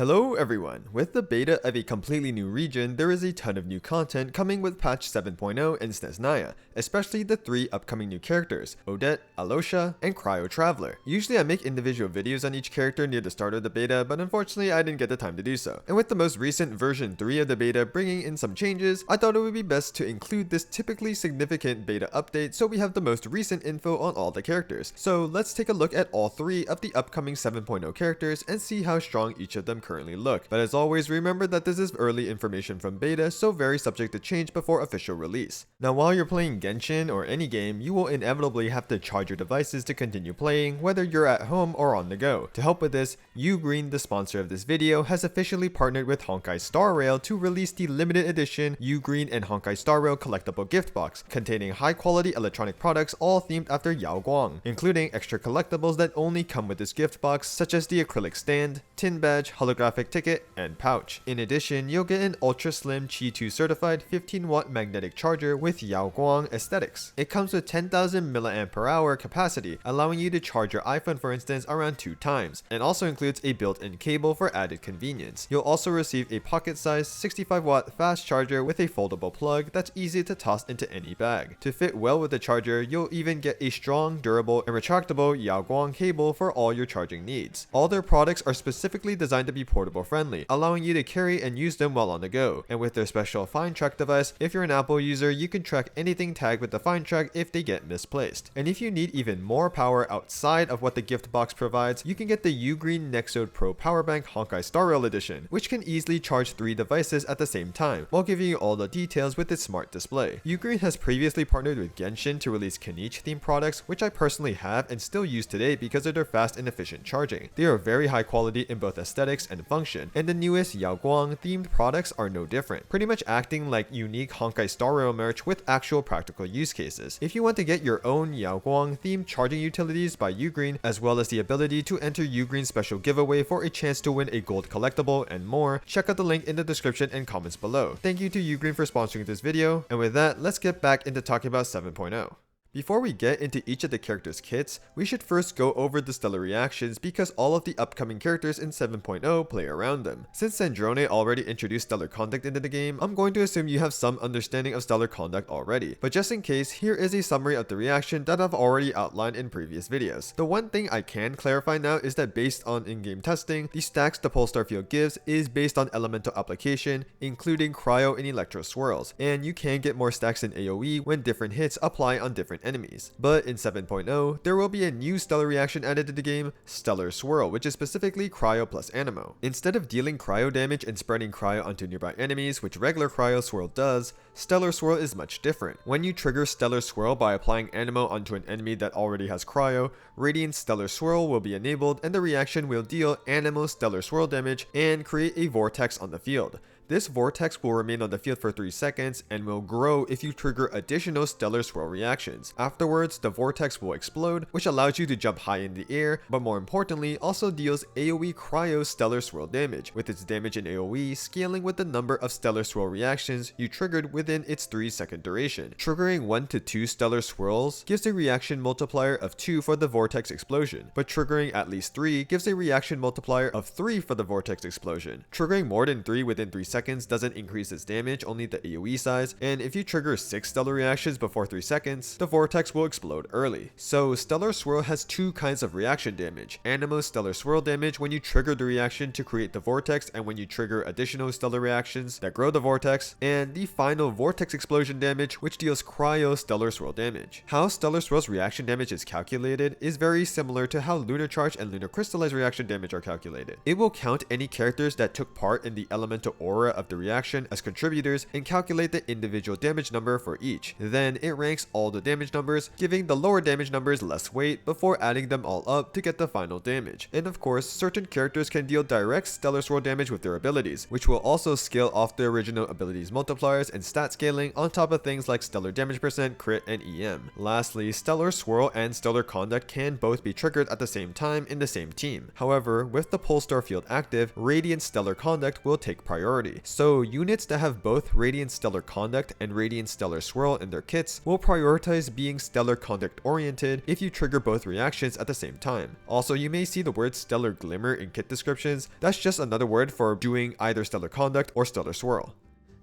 Hello everyone! With the beta of a completely new region, there is a ton of new content coming with patch 7.0 and snezhnaya, especially the 3 upcoming new characters, Odette, Alyosha, and Cryo Traveler. Usually I make individual videos on each character near the start of the beta, but unfortunately I didn't get the time to do so. And with the most recent version 3 of the beta bringing in some changes, I thought it would be best to include this typically significant beta update so we have the most recent info on all the characters. So let's take a look at all 3 of the upcoming 7.0 characters and see how strong each of them currently look. But as always, remember that this is early information from beta, so very subject to change before official release. Now while you're playing Genshin or any game, you will inevitably have to charge your devices to continue playing, whether you're at home or on the go. To help with this, Ugreen, the sponsor of this video, has officially partnered with Honkai Star Rail to release the limited edition Ugreen and Honkai Star Rail collectible gift box, containing high quality electronic products all themed after Yao Guang, including extra collectibles that only come with this gift box, such as the acrylic stand, tin badge, holographic ticket, and pouch. In addition, you'll get an ultra slim Qi 2 certified 15-watt magnetic charger with Yao Guang aesthetics. It comes with 10,000 mAh capacity, allowing you to charge your iPhone for instance around 2 times, and also includes a built-in cable for added convenience. You'll also receive a pocket-sized 65-watt fast charger with a foldable plug that's easy to toss into any bag. To fit well with the charger, you'll even get a strong, durable, and retractable Yao Guang cable for all your charging needs. All their products are specifically designed to be portable friendly, allowing you to carry and use them while on the go. And with their special Find Track device, if you're an Apple user, you can track anything tagged with the Find Track if they get misplaced. And if you need even more power outside of what the gift box provides, you can get the Ugreen Nexode Pro Power Bank Honkai Star Rail Edition, which can easily charge 3 devices at the same time, while giving you all the details with its smart display. Ugreen has previously partnered with Genshin to release Kenichi themed products, which I personally have and still use today because of their fast and efficient charging. They are very high quality in both aesthetics and function, and the newest Yao Guang themed products are no different, pretty much acting like unique Honkai Star Rail merch with actual practical use cases. If you want to get your own Yao Guang themed charging utilities by Ugreen, as well as the ability to enter Ugreen's special giveaway for a chance to win a gold collectible and more, check out the link in the description and comments below. Thank you to Ugreen for sponsoring this video, and with that, let's get back into talking about 7.0. Before we get into each of the characters' kits, we should first go over the stellar reactions because all of the upcoming characters in 7.0 play around them. Since Sandrone already introduced stellar conduct into the game, I'm going to assume you have some understanding of stellar conduct already, but just in case, here is a summary of the reaction that I've already outlined in previous videos. The one thing I can clarify now is that based on in-game testing, the stacks the Polestar field gives is based on elemental application, including Cryo and Electro Swirls, and you can get more stacks in AoE when different hits apply on different enemies. But in 7.0, there will be a new stellar reaction added to the game, Stellar Swirl, which is specifically Cryo plus Anemo. Instead of dealing Cryo damage and spreading Cryo onto nearby enemies, which regular Cryo Swirl does, Stellar Swirl is much different. When you trigger Stellar Swirl by applying Anemo onto an enemy that already has Cryo, Radiant Stellar Swirl will be enabled and the reaction will deal Anemo Stellar Swirl damage and create a vortex on the field. This vortex will remain on the field for 3 seconds and will grow if you trigger additional Stellar Swirl reactions. Afterwards, the vortex will explode, which allows you to jump high in the air, but more importantly, also deals AoE Cryo Stellar Swirl damage, with its damage in AoE scaling with the number of Stellar Swirl reactions you triggered within its 3-second duration. Triggering 1 to 2 Stellar Swirls gives a reaction multiplier of 2 for the vortex explosion, but triggering at least 3 gives a reaction multiplier of 3 for the vortex explosion. Triggering more than 3 within 3 seconds doesn't increase its damage, only the AoE size, and if you trigger 6 stellar reactions before 3 seconds, the vortex will explode early. So Stellar Swirl has 2 kinds of reaction damage: Anemo Stellar Swirl damage when you trigger the reaction to create the vortex and when you trigger additional stellar reactions that grow the vortex, and the final vortex explosion damage which deals Cryo Stellar Swirl damage. How Stellar Swirl's reaction damage is calculated is very similar to how Lunar Charge and Lunar Crystallized reaction damage are calculated. It will count any characters that took part in the elemental aura of the reaction as contributors and calculate the individual damage number for each. Then it ranks all the damage numbers, giving the lower damage numbers less weight before adding them all up to get the final damage. And of course, certain characters can deal direct Stellar Swirl damage with their abilities, which will also scale off the original abilities multipliers and stat scaling on top of things like stellar damage percent, crit, and EM. Lastly, Stellar Swirl and Stellar Conduct can both be triggered at the same time in the same team. However, with the Polestar field active, Radiant Stellar Conduct will take priority. priority. So units that have both Radiant Stellar Conduct and Radiant Stellar Swirl in their kits will prioritize being Stellar Conduct oriented if you trigger both reactions at the same time. Also, you may see the word Stellar Glimmer in kit descriptions. That's just another word for doing either Stellar Conduct or Stellar Swirl.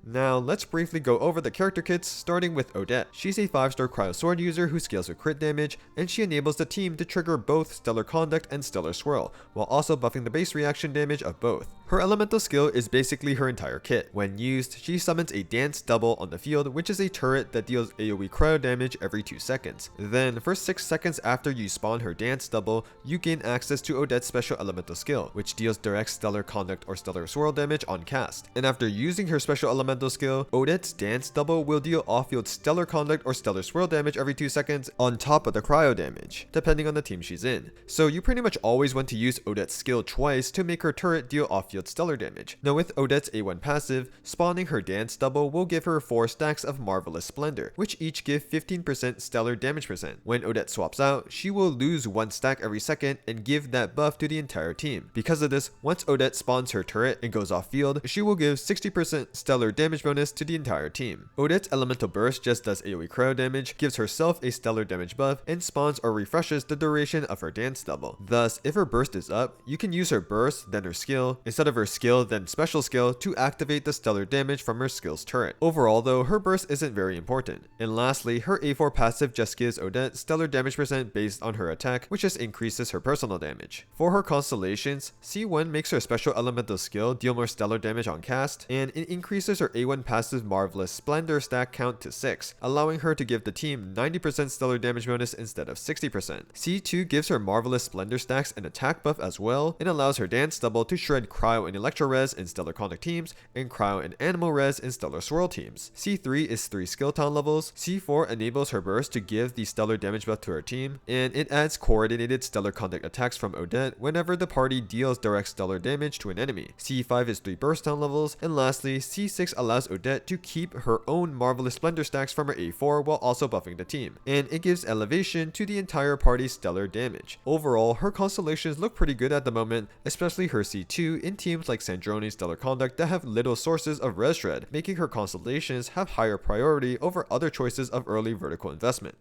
Now, let's briefly go over the character kits, starting with Odette. She's a 5-star Cryo Sword user who scales with crit damage, and she enables the team to trigger both Stellar Conduct and Stellar Swirl, while also buffing the base reaction damage of both. Her elemental skill is basically her entire kit. When used, she summons a Dance Double on the field, which is a turret that deals AoE cryo damage every 2 seconds. Then, for 6 seconds after you spawn her Dance Double, you gain access to Odette's special elemental skill, which deals direct Stellar Conduct or Stellar Swirl damage on cast. And after using her special elemental skill, Odette's Dance Double will deal off-field Stellar Conduct or Stellar Swirl damage every 2 seconds on top of the cryo damage, depending on the team she's in. So you pretty much always want to use Odette's skill twice to make her turret deal off-field stellar damage. Now with Odette's A1 passive, spawning her Dance Double will give her 4 stacks of Marvelous Splendor, which each give 15% stellar damage percent. When Odette swaps out, she will lose 1 stack every second and give that buff to the entire team. Because of this, once Odette spawns her turret and goes off field, she will give 60% stellar damage bonus to the entire team. Odette's Elemental Burst just does AoE cryo damage, gives herself a stellar damage buff, and spawns or refreshes the duration of her Dance Double. Thus, if her burst is up, you can use her burst, then her skill, instead of her skill, then special skill to activate the stellar damage from her skill's turret. Overall though, her burst isn't very important. And lastly, her A4 passive just gives Odette stellar damage percent based on her attack, which just increases her personal damage. For her Constellations, C1 makes her special elemental skill deal more stellar damage on cast, and it increases her A1 passive Marvelous Splendor stack count to 6, allowing her to give the team 90% stellar damage bonus instead of 60%. C2 gives her Marvelous Splendor stacks an attack buff as well, and allows her Dance Double to shred Cryo and Electro Res in Stellar Conduct teams, and Cryo and Animal Res in Stellar Swirl teams. C3 is 3 skill town levels, C4 enables her burst to give the stellar damage buff to her team, and it adds coordinated Stellar Conduct attacks from Odette whenever the party deals direct stellar damage to an enemy. C5 is 3 burst town levels, and lastly, C6 allows Odette to keep her own Marvelous Splendor stacks from her A4 while also buffing the team, and it gives elevation to the entire party's stellar damage. Overall, her Constellations look pretty good at the moment, especially her C2 in teams like Sandroni's Stellar Conduct that have little sources of res shred, making her Constellations have higher priority over other choices of early vertical investment.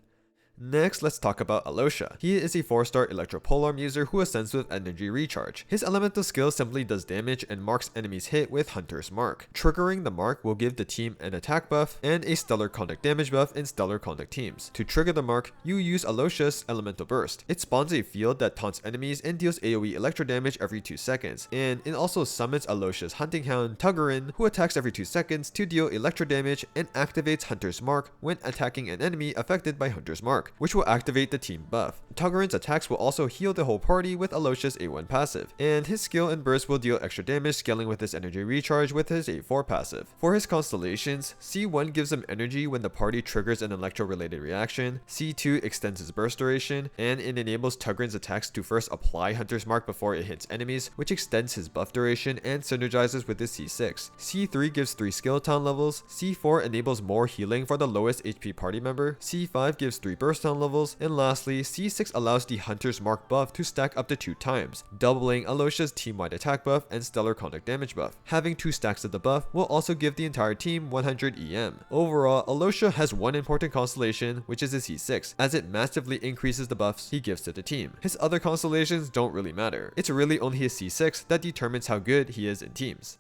Next, let's talk about Alyosha. He is a 4-star Electro Polearm user who ascends with Energy Recharge. His elemental skill simply does damage and marks enemies hit with Hunter's Mark. Triggering the mark will give the team an attack buff and a Stellar Conduct damage buff in Stellar Conduct teams. To trigger the mark, you use Alyosha's Elemental Burst. It spawns a field that taunts enemies and deals AoE electro damage every 2 seconds, and it also summons Alyosha's Hunting Hound, Tuggerin, who attacks every 2 seconds to deal electro damage and activates Hunter's Mark when attacking an enemy affected by Hunter's Mark, which will activate the team buff. Tuggerin's attacks will also heal the whole party with Alyosha's A1 passive, and his skill and burst will deal extra damage scaling with his Energy Recharge with his A4 passive. For his Constellations, C1 gives him energy when the party triggers an electro-related reaction, C2 extends his burst duration, and it enables Tuggerin's attacks to first apply Hunter's Mark before it hits enemies, which extends his buff duration and synergizes with his C6. C3 gives 3 skill town levels, C4 enables more healing for the lowest HP party member, C5 gives 3 burst town levels, and lastly, C6 allows the Hunter's Mark buff to stack up to 2 times, doubling Alyosha's team-wide attack buff and Stellar Conduct damage buff. Having 2 stacks of the buff will also give the entire team 100 EM. Overall, Alyosha has one important constellation, which is his C6, as it massively increases the buffs he gives to the team. His other constellations don't really matter. It's really only his C6 that determines how good he is in teams.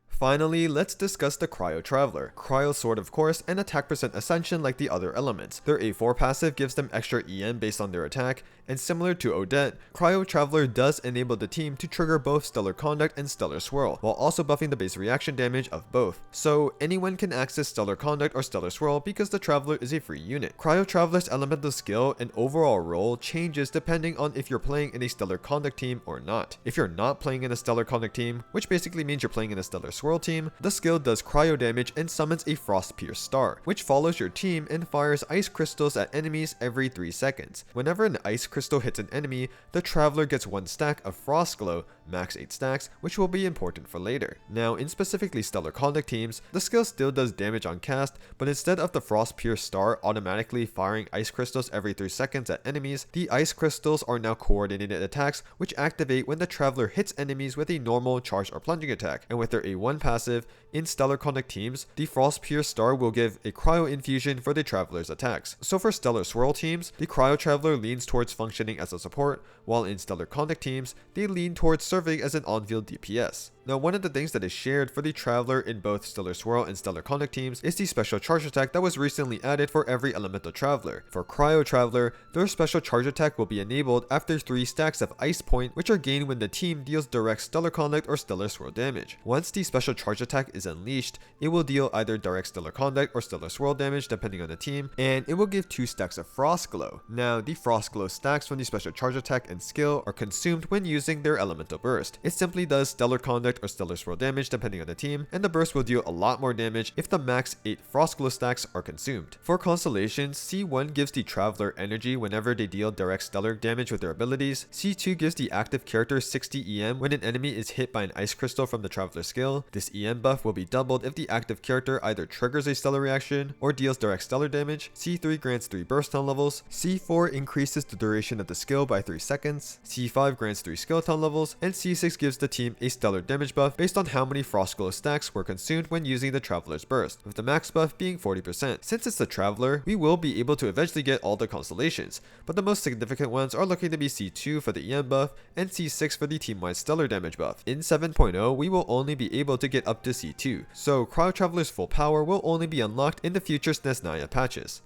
Finally, let's discuss the Cryo Traveler. Cryo Sword of course, and attack percent ascension like the other elements. Their A4 passive gives them extra EM based on their attack, and similar to Odette, Cryo Traveler does enable the team to trigger both Stellar Conduct and Stellar Swirl, while also buffing the base reaction damage of both. So anyone can access Stellar Conduct or Stellar Swirl because the Traveler is a free unit. Cryo Traveler's elemental skill and overall role changes depending on if you're playing in a Stellar Conduct team or not. If you're not playing in a Stellar Conduct team, which basically means you're playing in a Stellar Swirl team, the skill does cryo damage and summons a Frost Pierce Star, which follows your team and fires ice crystals at enemies every 3 seconds. Whenever an ice crystal crystal hits an enemy, the Traveler gets 1 stack of Frost Glow, max 8 stacks, which will be important for later. Now, in specifically Stellar Conduct teams, the skill still does damage on cast, but instead of the Frost Pierce Star automatically firing ice crystals every 3 seconds at enemies, the ice crystals are now coordinated attacks which activate when the Traveler hits enemies with a normal charge or plunging attack, and with their A1 passive, in Stellar Conduct teams, the Frost Pierce Star will give a Cryo infusion for the Traveler's attacks. So for Stellar Swirl teams, the Cryo Traveler leans towards functioning as a support, while in Stellar Conduct teams, they lean towards serving as an on-field DPS. Now, one of the things that is shared for the Traveler in both Stellar Swirl and Stellar Conduct teams is the special charge attack that was recently added for every Elemental Traveler. For Cryo Traveler, their special charge attack will be enabled after 3 stacks of Ice Point, which are gained when the team deals direct Stellar Conduct or Stellar Swirl damage. Once the special charge attack is unleashed, it will deal either direct Stellar Conduct or Stellar Swirl damage depending on the team, and it will give 2 stacks of Frost Glow. Now, the Frost Glow stacks from the special charge attack and skill are consumed when using their Elemental Burst. It simply does Stellar Conduct or Stellar Swirl damage depending on the team, and the burst will deal a lot more damage if the max 8 Frost Glow stacks are consumed. For Constellations, C1 gives the Traveler energy whenever they deal direct stellar damage with their abilities, C2 gives the active character 60 EM when an enemy is hit by an ice crystal from the Traveler skill. This EM buff will be doubled if the active character either triggers a stellar reaction or deals direct stellar damage, C3 grants 3 burst time levels, C4 increases the duration of the skill by 3 seconds, C5 grants 3 skill time levels, and C6 gives the team a stellar damage buff based on how many Frost Glow stacks were consumed when using the Traveler's burst, with the max buff being 40%. Since it's the Traveler, we will be able to eventually get all the Constellations, but the most significant ones are looking to be C2 for the EM buff and C6 for the team-wide stellar damage buff. In 7.0, we will only be able to get up to C2, so Cryo Traveler's full power will only be unlocked in the future snezhnaya patches.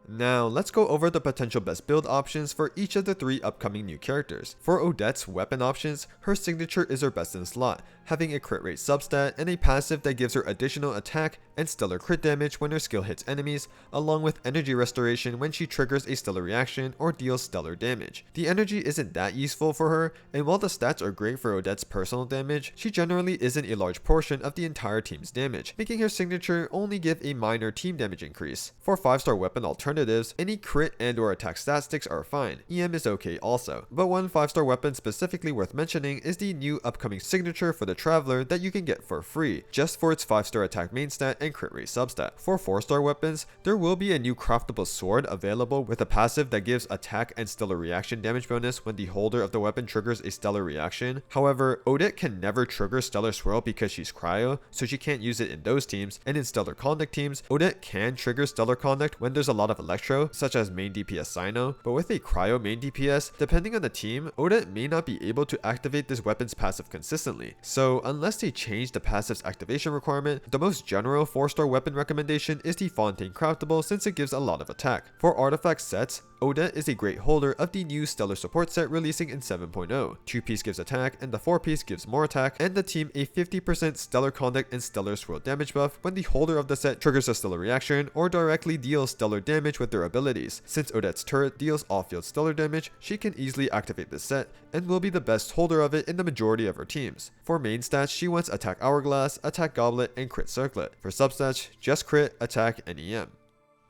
Now, let's go over the potential best build options for each of the 3 upcoming new characters. For Odette's weapon options, her signature is her best in slot, having a crit rate substat and a passive that gives her additional attack and stellar crit damage when her skill hits enemies, along with energy restoration when she triggers a stellar reaction or deals stellar damage. The energy isn't that useful for her, and while the stats are great for Odette's personal damage, she generally isn't a large portion of the entire team's damage, making her signature only give a minor team damage increase. For 5-star weapon alternatives, any crit and or attack statistics are fine. EM is okay also, but one 5-star weapon specifically worth mentioning is the new upcoming signature for the Traveler that you can get for free, just for its 5-star attack main stat and crit rate substat. For 4-star weapons, there will be a new craftable sword available with a passive that gives attack and stellar reaction damage bonus when the holder of the weapon triggers a stellar reaction. However, Odette can never trigger Stellar Swirl because she's Cryo, so she can't use it in those teams, and in Stellar Conduct teams, Odette can trigger Stellar Conduct when there's a lot of Electro, such as main DPS Sino, but with a Cryo main DPS, depending on the team, Odette may not be able to activate this weapon's passive consistently. So unless they change the passive's activation requirement, the most general 4-star weapon recommendation is the Fontaine Craftable since it gives a lot of attack. For artifact sets, Odette is a great holder of the new Stellar Support set releasing in 7.0. 2-piece gives attack and the 4-piece gives more attack, and the team a 50% Stellar Conduct and Stellar Swirl damage buff when the holder of the set triggers a stellar reaction or directly deals stellar damage with their abilities. Since Odette's turret deals off-field stellar damage, she can easily activate this set and will be the best holder of it in the majority of her teams. For main stats, she wants Attack Hourglass, Attack Goblet, and Crit Circlet. For substats, just Crit, Attack, and EM.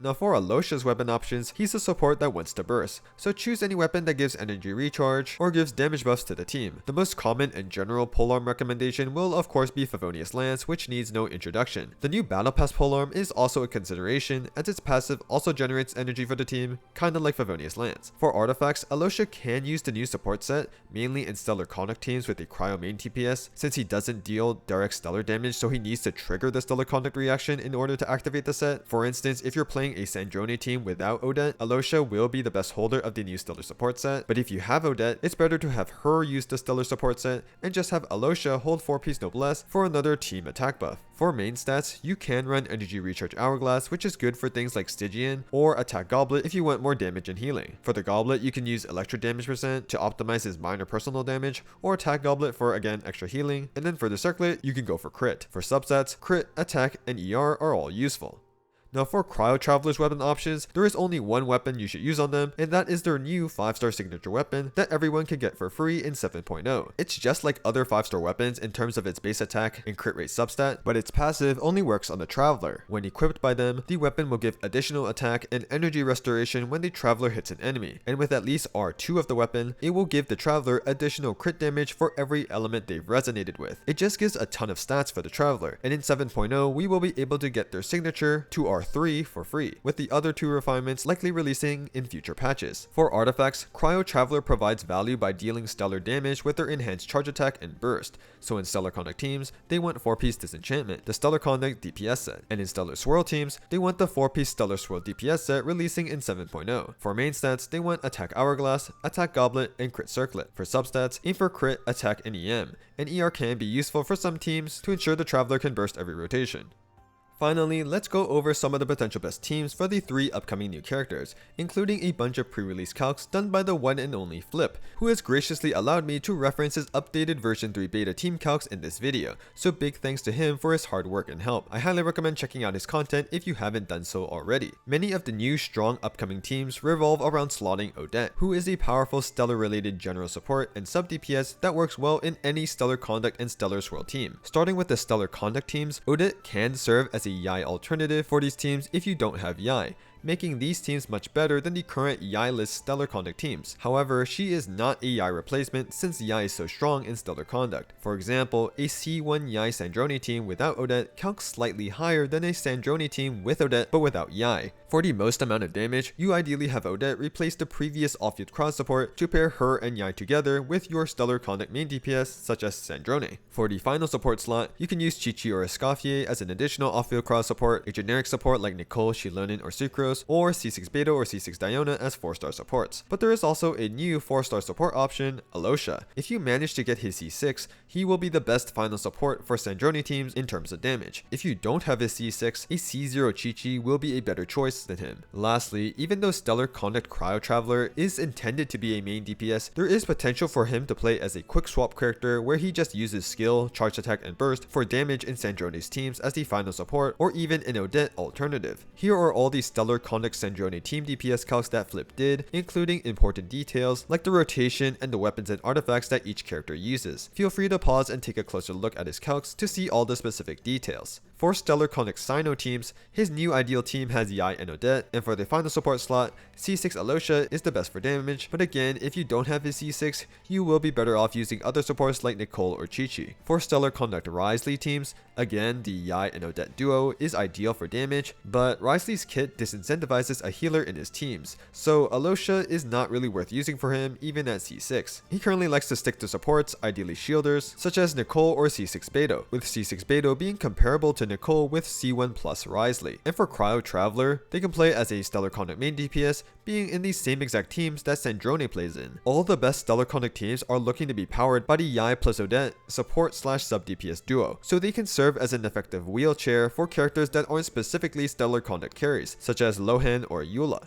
Now for Alyosha's weapon options, he's a support that wants to burst, so choose any weapon that gives energy recharge or gives damage buffs to the team. The most common and general polearm recommendation will of course be Favonius Lance, which needs no introduction. The new Battle Pass polearm is also a consideration, as its passive also generates energy for the team, kinda like Favonius Lance. For artifacts, Alyosha can use the new support set, mainly in Stellar Conduct teams with a Cryo main TPS, since he doesn't deal direct stellar damage, so he needs to trigger the Stellar Conduct reaction in order to activate the set. For instance, if you're playing a Sandrone team without Odette, Alyosha will be the best holder of the new Stellar Support set, but if you have Odette, it's better to have her use the Stellar Support set and just have Alyosha hold 4-piece Noblesse for another team attack buff. For main stats, you can run Energy Recharge Hourglass, which is good for things like Stygian, or Attack Goblet if you want more damage and healing. For the Goblet, you can use Electro Damage % to optimize his minor personal damage, or Attack Goblet for, again, extra healing, and then for the Circlet, you can go for Crit. For substats, Crit, Attack, and ER are all useful. Now for Cryo Traveler's weapon options, there is only one weapon you should use on them, and that is their new 5-star signature weapon that everyone can get for free in 7.0. It's just like other 5-star weapons in terms of its base attack and crit rate substat, but its passive only works on the Traveler. When equipped by them, the weapon will give additional attack and energy restoration when the Traveler hits an enemy, and with at least R2 of the weapon, it will give the Traveler additional crit damage for every element they've resonated with. It just gives a ton of stats for the Traveler, and in 7.0 we will be able to get their signature to R3 for free, with the other two refinements likely releasing in future patches. For artifacts, Cryo Traveler provides value by dealing stellar damage with their enhanced charge attack and burst. So in Stellar Conduct teams, they want 4-piece Disenchantment, the Stellar Conduct DPS set, and in Stellar Swirl teams, they want the 4-piece Stellar Swirl DPS set releasing in 7.0. For main stats, they want Attack Hourglass, Attack Goblet, and Crit Circlet. For substats, aim for Crit, Attack, and EM, and ER can be useful for some teams to ensure the Traveler can burst every rotation. Finally, let's go over some of the potential best teams for the 3 upcoming new characters, including a bunch of pre-release calcs done by the one and only Flip, who has graciously allowed me to reference his updated version 3 beta team calcs in this video, so big thanks to him for his hard work and help. I highly recommend checking out his content if you haven't done so already. Many of the new strong upcoming teams revolve around slotting Odette, who is a powerful stellar related general support and sub DPS that works well in any Stellar Conduct and Stellar Swirl team. Starting with the Stellar Conduct teams, Odette can serve as a Yai alternative for these teams if you don't have Yai, making these teams much better than the current Yai-less Stellar Conduct teams. However, she is not a Yai replacement since Yai is so strong in Stellar Conduct. For example, a C1 Yai Sandroni team without Odette calcs slightly higher than a Sandroni team with Odette but without Yai. For the most amount of damage, you ideally have Odette replace the previous off-field cross support to pair her and Yai together with your Stellar Conduct main DPS such as Sandrone. For the final support slot, you can use Chi-Chi or Escoffier as an additional off-field cross support, a generic support like Nicole, Shilonin, or Sucrose, or C6 Beta or C6 Diona as 4-star supports. But there is also a new 4-star support option, Alyosha. If you manage to get his C6, he will be the best final support for Sandroni teams in terms of damage. If you don't have his C6, a C0 Chi-Chi will be a better choice than him. Lastly, even though Stellar Conduct Cryo Traveler is intended to be a main DPS, there is potential for him to play as a quick swap character where he just uses skill, charge attack, and burst for damage in Sandroni's teams as the final support, or even an Odette alternative. Here are all the Stellar Conduct Sandroni team DPS calcs that Flip did, including important details like the rotation and the weapons and artifacts that each character uses. Feel free to pause and take a closer look at his calcs to see all the specific details. For Stellar Conduct Sino teams, his new ideal team has Yai and Odette, and for the final support slot, C6 Alyosha is the best for damage, but again, if you don't have his C6, you will be better off using other supports like Nicole or Chi-Chi. For Stellar Conduct Risley teams, again, the Yai and Odette duo is ideal for damage, but Risley's kit disincentivizes a healer in his teams, so Alyosha is not really worth using for him even at C6. He currently likes to stick to supports, ideally shielders, such as Nicole or C6 Beto, with C6 Beto being comparable to Nicole with C1 plus Risley. And for Cryo Traveler, they can play as a Stellar Conduct main DPS, being in the same exact teams that Sandrone plays in. All the best Stellar Conduct teams are looking to be powered by the Yai plus Odette support slash sub DPS duo, so they can serve as an effective wheelchair for characters that aren't specifically Stellar Conduct carries, such as Lohan or Eula.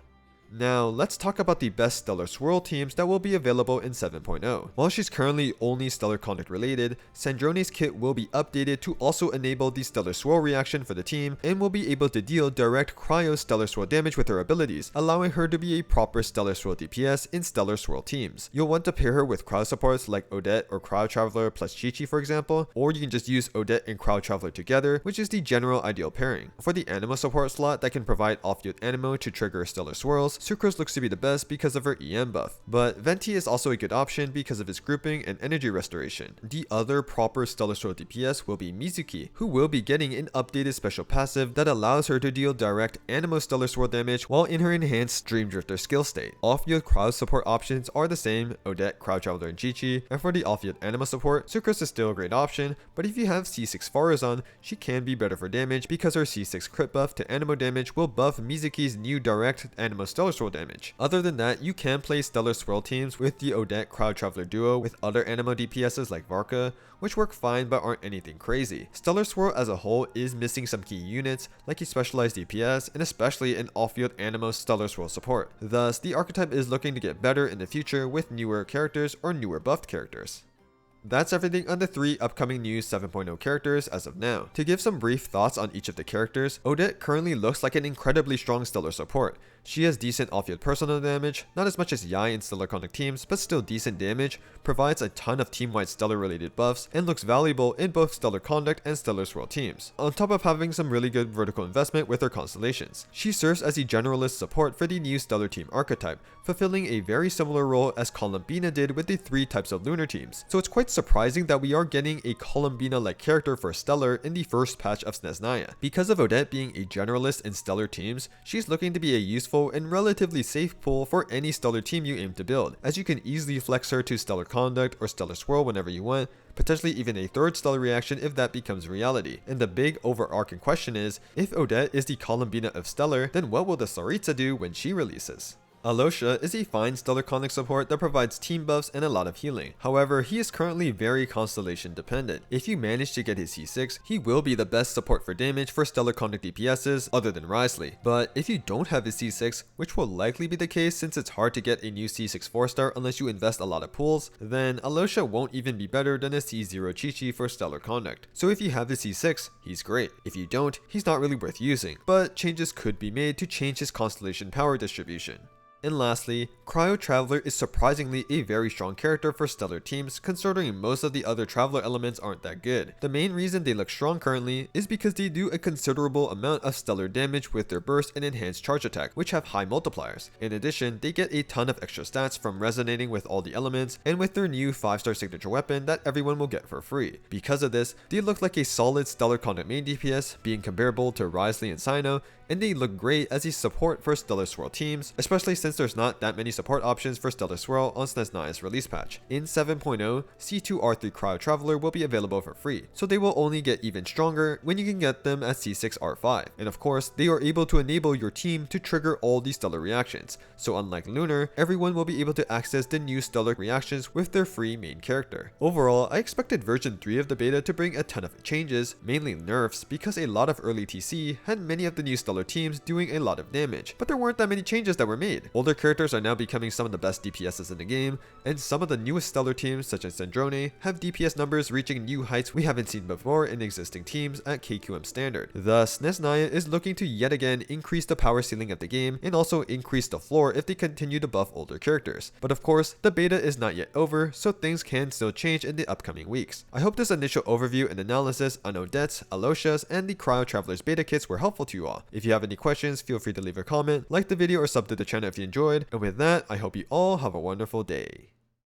Now, let's talk about the best Stellar Swirl teams that will be available in 7.0. While she's currently only Stellar Conduct related, Sandroni's kit will be updated to also enable the Stellar Swirl reaction for the team and will be able to deal direct Cryo Stellar Swirl damage with her abilities, allowing her to be a proper Stellar Swirl DPS in Stellar Swirl teams. You'll want to pair her with Cryo supports like Odette or Cryo Traveler plus Chi-Chi for example, or you can just use Odette and Cryo Traveler together, which is the general ideal pairing. For the Animo support slot that can provide off-field Animo to trigger Stellar Swirls, Sucrose looks to be the best because of her EM buff, but Venti is also a good option because of its grouping and energy restoration. The other proper Stellar Swirl DPS will be Mizuki, who will be getting an updated special passive that allows her to deal direct Animo Stellar Swirl damage while in her enhanced Dream Drifter skill state. Off-field Cryo support options are the same, Odette, Cryo Traveler, and Chi-Chi, and for the off-field Animo support, Sucrose is still a great option, but if you have C6 Farazan, she can be better for damage because her C6 crit buff to Animo damage will buff Mizuki's new direct Animo Stellar Swirl damage. Other than that, you can play Stellar Swirl teams with the Odette Cryo Traveler duo with other Animo DPSs like Varka, which work fine but aren't anything crazy. Stellar Swirl as a whole is missing some key units like a specialized DPS and especially an off-field Animo Stellar Swirl support. Thus, the archetype is looking to get better in the future with newer characters or newer buffed characters. That's everything on the 3 upcoming new 7.0 characters as of now. To give some brief thoughts on each of the characters, Odette currently looks like an incredibly strong stellar support. She has decent off-field personal damage, not as much as Yai in stellar conduct teams, but still decent damage, provides a ton of team-wide stellar related buffs, and looks valuable in both stellar conduct and stellar swirl teams, on top of having some really good vertical investment with her constellations. She serves as a generalist support for the new stellar team archetype, fulfilling a very similar role as Columbina did with the 3 types of lunar teams, so it's quite surprising that we are getting a Columbina-like character for stellar in the first patch of snezhnaya. Because of Odette being a generalist in stellar teams, she's looking to be a useful and relatively safe pool for any stellar team you aim to build, as you can easily flex her to stellar conduct or stellar swirl whenever you want, potentially even a 3rd stellar reaction if that becomes reality. And the big overarching question is, if Odette is the Columbina of stellar, then what will the Tsaritsa do when she releases? Alyosha is a fine stellar conduct support that provides team buffs and a lot of healing. However, he is currently very constellation dependent. If you manage to get his C6, he will be the best support for damage for stellar conduct DPSs other than Risley. But if you don't have his C6, which will likely be the case since it's hard to get a new C6 4-star unless you invest a lot of pools, then Alyosha won't even be better than a C0 Chi-Chi for stellar conduct. So if you have the C6, he's great. If you don't, he's not really worth using, but changes could be made to change his constellation power distribution. And lastly, Cryo Traveler is surprisingly a very strong character for stellar teams, considering most of the other Traveler elements aren't that good. The main reason they look strong currently is because they do a considerable amount of stellar damage with their burst and enhanced charge attack, which have high multipliers. In addition, they get a ton of extra stats from resonating with all the elements and with their new 5-star signature weapon that everyone will get for free. Because of this, they look like a solid stellar conduct main DPS, being comparable to Risley and Sino, and they look great as a support for stellar swirl teams, especially since there's not that many support options for stellar swirl on snezhnaya's release patch. In 7.0, C2R3 Cryo Traveler will be available for free, so they will only get even stronger when you can get them at C6R5. And of course, they are able to enable your team to trigger all these stellar reactions, so unlike Lunar, everyone will be able to access the new stellar reactions with their free main character. Overall, I expected version 3 of the beta to bring a ton of changes, mainly nerfs, because a lot of early TC had many of the new stellar teams doing a lot of damage, but there weren't that many changes that were made. Older characters are now becoming some of the best DPSs in the game, and some of the newest stellar teams such as Zendrone have DPS numbers reaching new heights we haven't seen before in existing teams at KQM standard. Thus, snezhnaya is looking to yet again increase the power ceiling of the game and also increase the floor if they continue to buff older characters. But of course, the beta is not yet over, so things can still change in the upcoming weeks. I hope this initial overview and analysis on Odette's, Alyosha's, and the Cryo Traveler's beta kits were helpful to you all. If you have any questions, feel free to leave a comment, like the video, or sub to the channel if you enjoyed. And with that, I hope you all have a wonderful day.